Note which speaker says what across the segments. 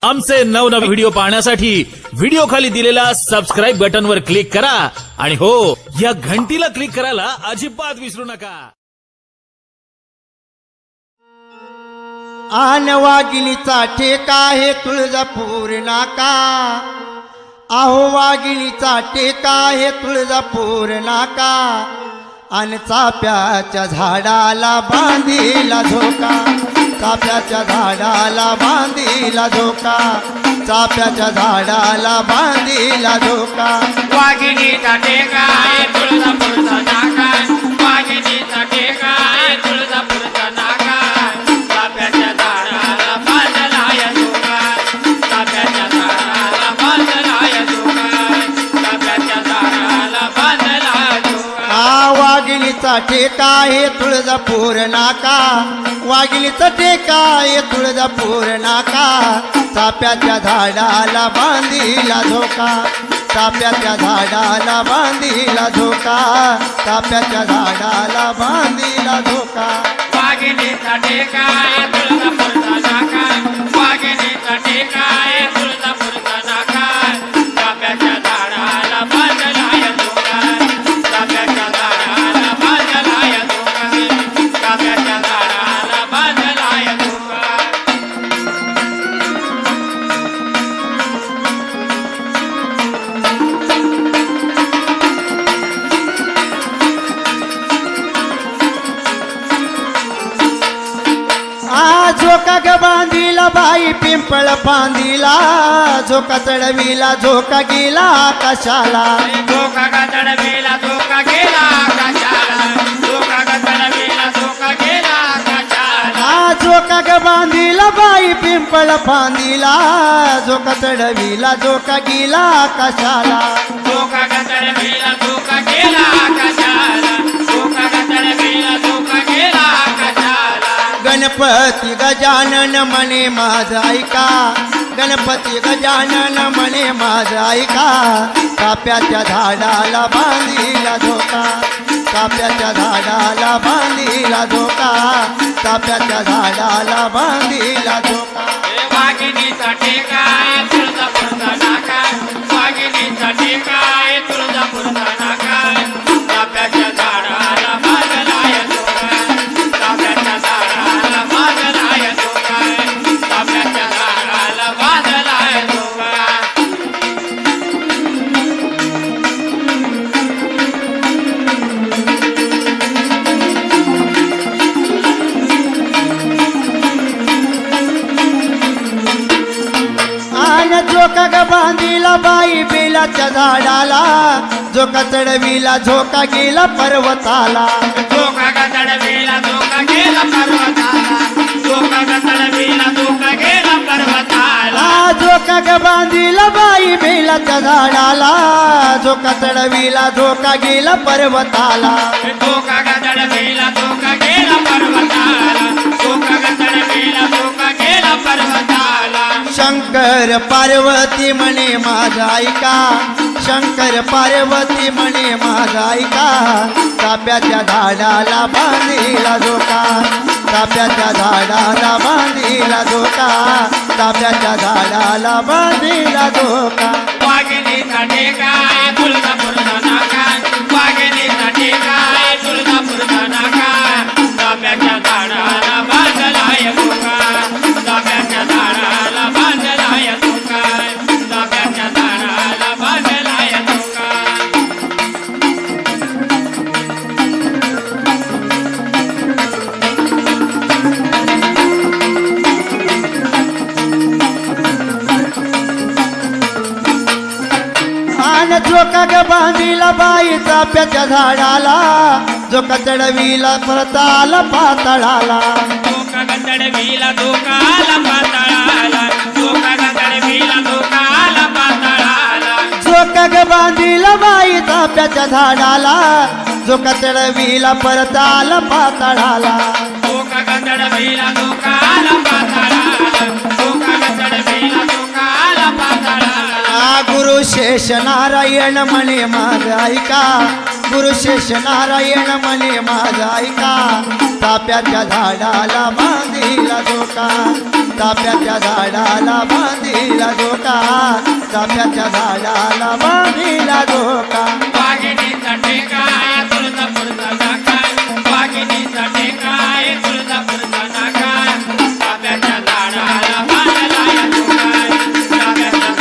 Speaker 1: आमचे नवनवीन व्हिडिओ पाहण्यासाठी व्हिडिओ खाली दिलेल्या सबस्क्राईब बटनवर क्लिक करा आणि हो या घंटीला क्लिक करायला अजिबात विसरू नका।
Speaker 2: आन वाघिणीचा ठेका आहे तुळजापूर नाका, आहो वाघिणीचा टेका आहे तुळजापूर नाका, आणि चाप्याच्या झाडाला बांधीला झोका, चाप्याच्या झाडाला बांधीला झोका, चाप्याच्या झाडाला बांधीला झोका।
Speaker 3: वाघिणीचा टेका आहे तुळजापूरचा नाका, वाघिणीचा टेका आहे तुळजापूरचा नाका, चाप्याच्या झाडाला बांधला या झोका, चाप्याच्या झाडाला बांधला या झोका, चाप्याच्या झाडाला बांधला झोका।
Speaker 2: वाघिणीचा टेका आहे तुळजापूर नाका, वाघिणीचा टेका आहे तुळजापूर नाका, चाप्याच्या झाडाला बांधीला झोका, चाप्याच्या झाडाला बांधीला झोका, चाप्याच्या झाडाला बांधीला झोका।
Speaker 3: वाघिणीचा टेका आहे तुळजापूरचा नाका, वाघिणीचा टेका आहे तुळजापूरचा नाका, चाप्याच्या झाडाला बांधला या झोका, चाप्याच्या झाडाला बांधला या झोका, चाप्याच्या झाडाला बांधला या झोका।
Speaker 2: झोका ग बांधीला बाई पिंपळ बांधीला, झोका चढविला झोका गेला आकाशाला,
Speaker 3: झोका ग चढविला झोका गेला आकाशाला, झोका ग चढविला झोका गेला आकाशाला।
Speaker 2: झोका ग बांधीला बाई पिंपळ बांधीला, झोका चढविला झोका गेला आकाशाला,
Speaker 3: झोका ग चढविला झोका गेला आकाशाला, झोका ग चढविला झोका गेला आकाशाला।
Speaker 2: गणपती गजानन म्हणे माझ ऐका, गणपती गजानन म्हणे माझ ऐका, चाप्याच्या झाडाला बांधीला झोका, चाप्याच्या झाडाला बांधीला झोका, चाप्याच्या झाडाला बांधीला झोका।
Speaker 3: वाघिणीचा टेका आहे तुळजापूरचा नाका, वाघिणीचा टेका आहे तुळजापूरचा नाका, चाप्याच्या झाडाला बांधला या झोका, चाप्याच्या झाडाला बांधला या झोका, चाप्याच्या झाडाला बांधला या झोका।
Speaker 2: झोका ग बांधीला बाई बेलाच्या झाडाला, झोका चढविला झोका गेला पर्वताला,
Speaker 3: झोका ग चढविला झोका गेला पर्वताला, झोका ग चढविला झोका गेला पर्वताला।
Speaker 2: झोका ग बांधीला बाई बेलाच्या झाडाला, झोका चढविला झोका गेला पर्वताला,
Speaker 3: झोका ग चढविला झोका गेला पर्वताला, झोका ग चढविला झोका गेला पर्वताला।
Speaker 2: शंकर पार्वती म्हणे माझा ऐका, शंकर पार्वती म्हणे माझा ऐका, चाप्याच्या झाडाला बांधीला झोका, चाप्याच्या झाडाला बांधीला झोका, चाप्याच्या झाडाला बांधीला झोका।
Speaker 3: वाघिणीचा टेका आहे तुळजापूरचा नाका, वाघिणीचा टेका आहे तुळजापूरचा नाका, चाप्याच्या झाडाला बांधला या झोका, चाप्याच्या झाडाला बांधला या झोका, चाप्याच्या झाडाला बांधला या झोका।
Speaker 2: झोका ग बांधीला बाई चाप्याच्या झाडाला, झोका चढविला परताला पातळाला,
Speaker 3: झोका ग चढविला झोका आला पाताळाला, झोका ग चढविला झोका आला पाताळाला।
Speaker 2: झोका ग बांधीला बाई चाप्याच्या झाडाला, झोका चढविला परताला पातळाला,
Speaker 3: झोका ग चढविला झोका आला पाताळाला, झोका ग चढविला झोका आला पाताळाला।
Speaker 2: गुरु शेष नारायण म्हणे माझ ऐका, गुरु शेष नारायण म्हणे माझ ऐका, चाप्याच्या झाडाला बांधीला झोका, चाफ्याच्या झाडाला बांधिला झोका चाफ्याच्या झाडाला बांधिला झोका
Speaker 3: वाघिणीचा टेकाय तुळजापूरचा नाकाय वाघिणीचा टेकाय तुळजापूरचा नाकाय चाफ्याच्या झाडाला बांधला या झोकाय चाफ्याच्या झाडाला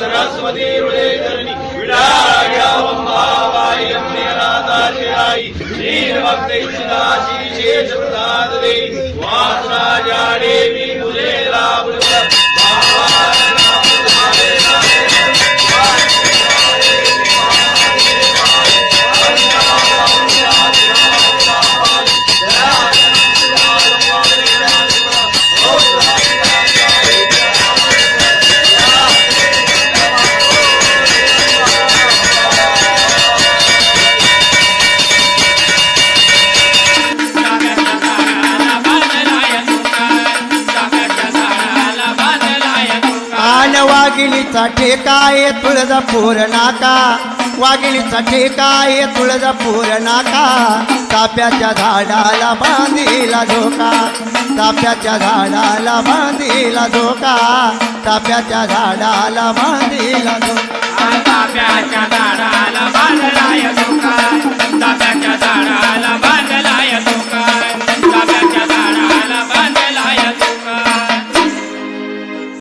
Speaker 4: सरस्वती हृदयधरणी विडाळ्यावंबाबाई अम्मेनाथाशिराई दीनभक्त इच्छिदाशी शेषप्रसाद देवी वासराजा देवी तुझे लाभ
Speaker 2: वाघिणीचा ठेकाय तुळजापूर नाका वाघिणीचा ठेकाय तुळजापूर नाका चाफ्याच्या झाडाला बांधिला झोका चाफ्याच्या झाडाला बांधिला झोका चाफ्याच्या झाडाला बांधिला झोका
Speaker 3: चाफ्याच्या